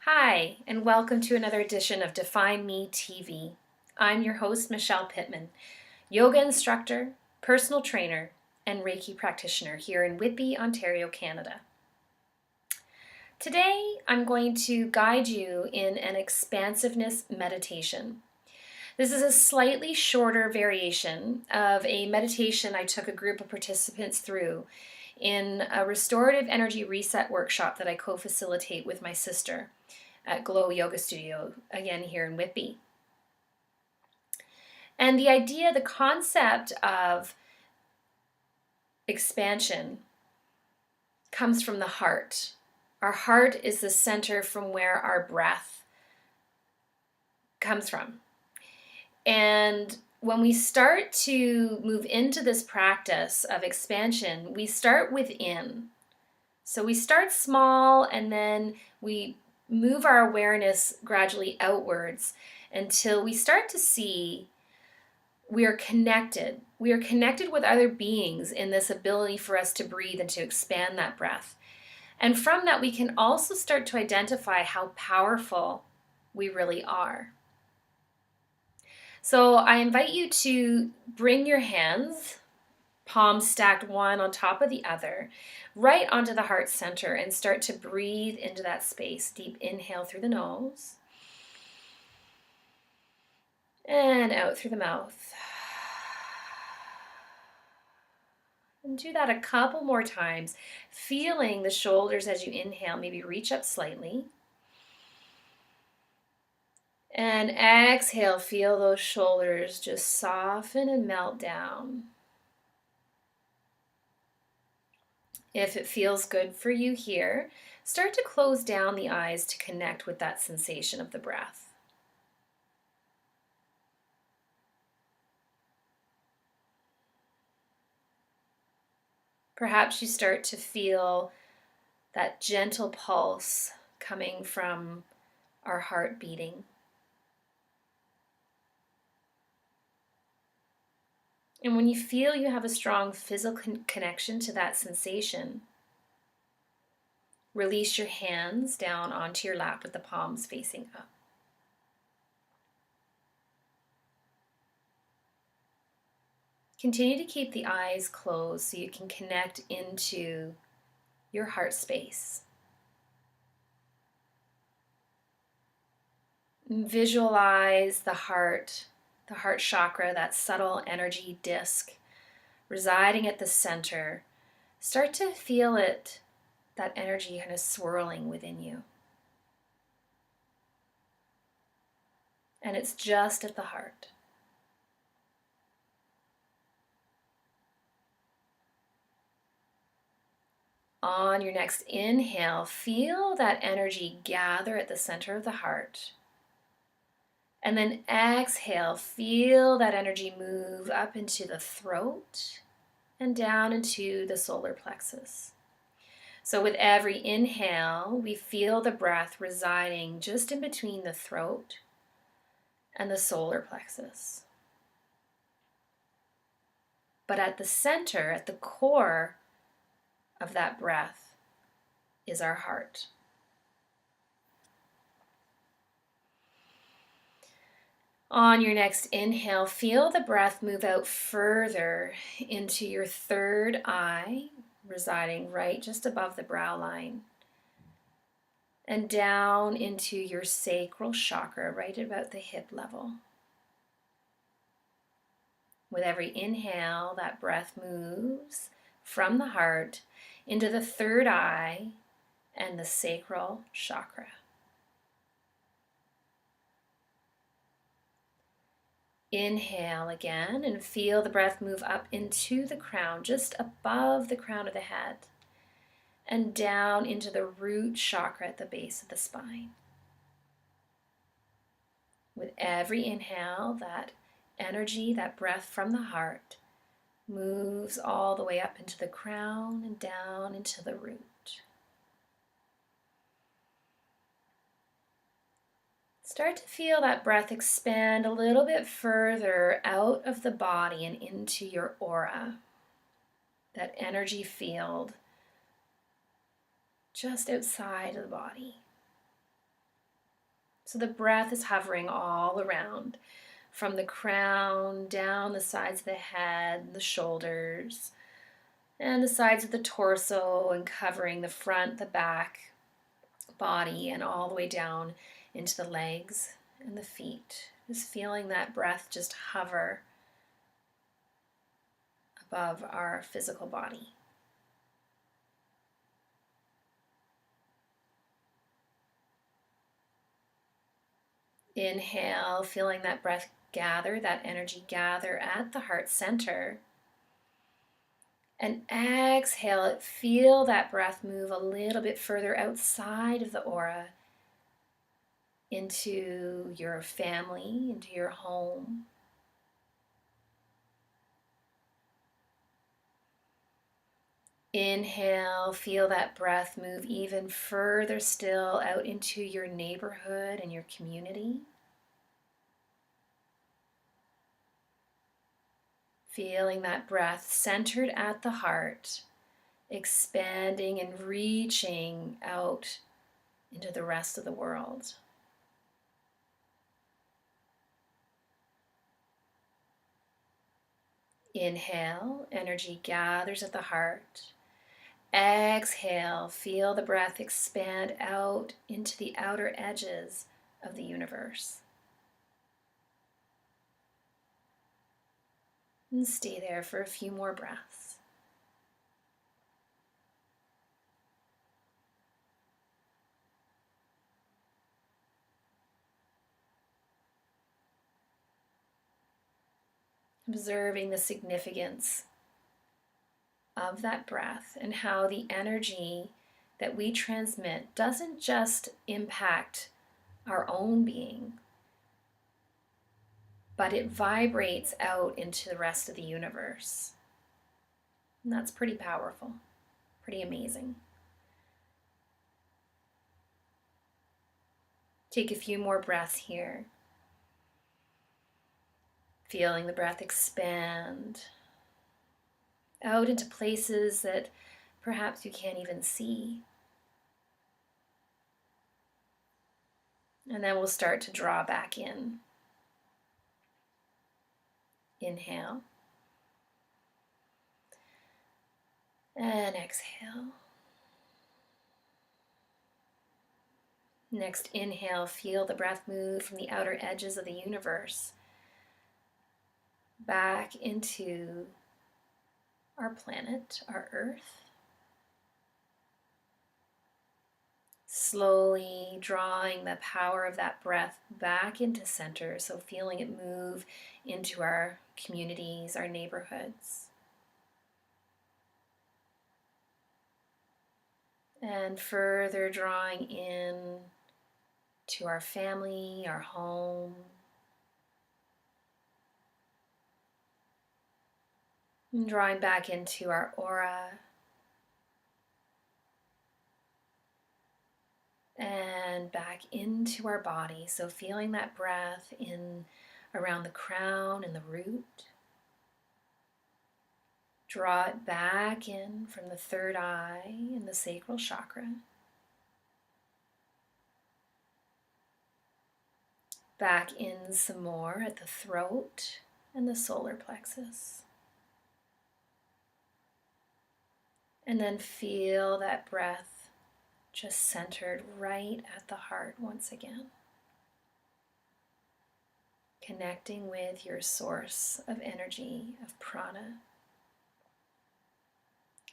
Hi, and welcome to another edition of Define Me TV. I'm your host, Michelle Pittman, yoga instructor, personal trainer, and Reiki practitioner here in Whitby, Ontario, Canada. Today, I'm going to guide you in an expansiveness meditation. This is a slightly shorter variation of a meditation I took a group of participants through in a restorative energy reset workshop that I co-facilitate with my sister at Glow Yoga Studio, again here in Whitby. And the concept of expansion comes from the heart. Our heart is the center from where our breath comes from. And when we start to move into this practice of expansion, we start within. So we start small and then we move our awareness gradually outwards until we start to see we are connected. We are connected with other beings in this ability for us to breathe and to expand that breath. And from that, we can also start to identify how powerful we really are. So I invite you to bring your hands, palms stacked one on top of the other, right onto the heart center and start to breathe into that space. Deep inhale through the nose and out through the mouth. And do that a couple more times, feeling the shoulders as you inhale, maybe reach up slightly. And exhale, feel those shoulders just soften and melt down. If it feels good for you here, start to close down the eyes to connect with that sensation of the breath. Perhaps you start to feel that gentle pulse coming from our heart beating. And when you feel you have a strong physical connection to that sensation, release your hands down onto your lap with the palms facing up. Continue to keep the eyes closed so you can connect into your heart space. Visualize the heart chakra, that subtle energy disc residing at the center. Start to feel it, that energy kind of swirling within you. And it's just at the heart. On your next inhale, feel that energy gather at the center of the heart. And then exhale, feel that energy move up into the throat and down into the solar plexus. So with every inhale, we feel the breath residing just in between the throat and the solar plexus. But at the center, at the core of that breath, is our heart. On your next inhale, feel the breath move out further into your third eye, residing right just above the brow line, and down into your sacral chakra, right about the hip level. With every inhale, that breath moves from the heart into the third eye and the sacral chakra. Inhale again and feel the breath move up into the crown, just above the crown of the head, and down into the root chakra at the base of the spine. With every inhale, that energy, that breath from the heart, moves all the way up into the crown and down into the root. Start to feel that breath expand a little bit further out of the body and into your aura, that energy field just outside of the body. So the breath is hovering all around, from the crown down the sides of the head, the shoulders, and the sides of the torso, and covering the front, the back, body, and all the way down into the legs and the feet. Just feeling that breath just hover above our physical body. Inhale, feeling that breath gather, that energy gather at the heart center. And exhale, feel that breath move a little bit further outside of the aura into your family, into your home. Inhale, feel that breath move even further still out into your neighborhood and your community. Feeling that breath centered at the heart, expanding and reaching out into the rest of the world. Inhale, energy gathers at the heart. Exhale, feel the breath expand out into the outer edges of the universe. And stay there for a few more breaths. Observing the significance of that breath and how the energy that we transmit doesn't just impact our own being, but it vibrates out into the rest of the universe. And that's pretty powerful, pretty amazing. Take a few more breaths here. Feeling the breath expand out into places that perhaps you can't even see. And then we'll start to draw back in. Inhale. And exhale. Next inhale, feel the breath move from the outer edges of the universe back into our planet, our Earth. Slowly drawing the power of that breath back into center, so feeling it move into our communities, our neighborhoods. And further drawing in to our family, our home. And drawing back into our aura. And back into our body. So feeling that breath in around the crown and the root. Draw it back in from the third eye and the sacral chakra. Back in some more at the throat and the solar plexus. And then feel that breath just centered right at the heart once again. Connecting with your source of energy, of prana,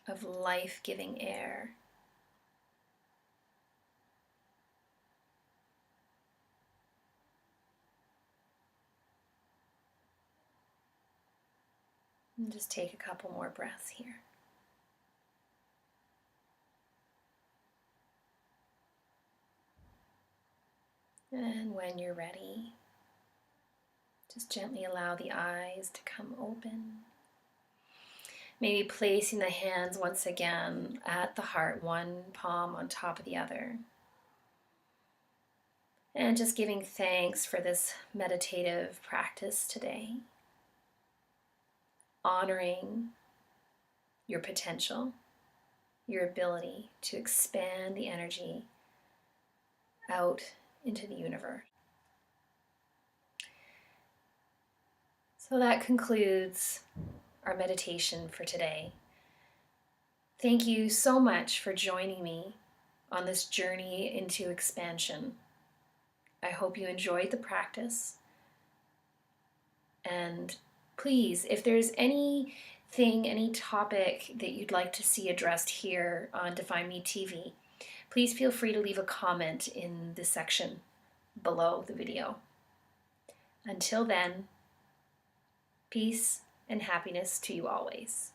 of life-giving air. And just take a couple more breaths here. And when you're ready, just gently allow the eyes to come open. Maybe placing the hands once again at the heart, one palm on top of the other. And just giving thanks for this meditative practice today. Honoring your potential, your ability to expand the energy out into the universe. So that concludes our meditation for today. Thank you so much for joining me on this journey into expansion. I hope you enjoyed the practice. And please, if there's anything, any topic that you'd like to see addressed here on Define Me TV, please feel free to leave a comment in the section below the video. Until then, peace and happiness to you always.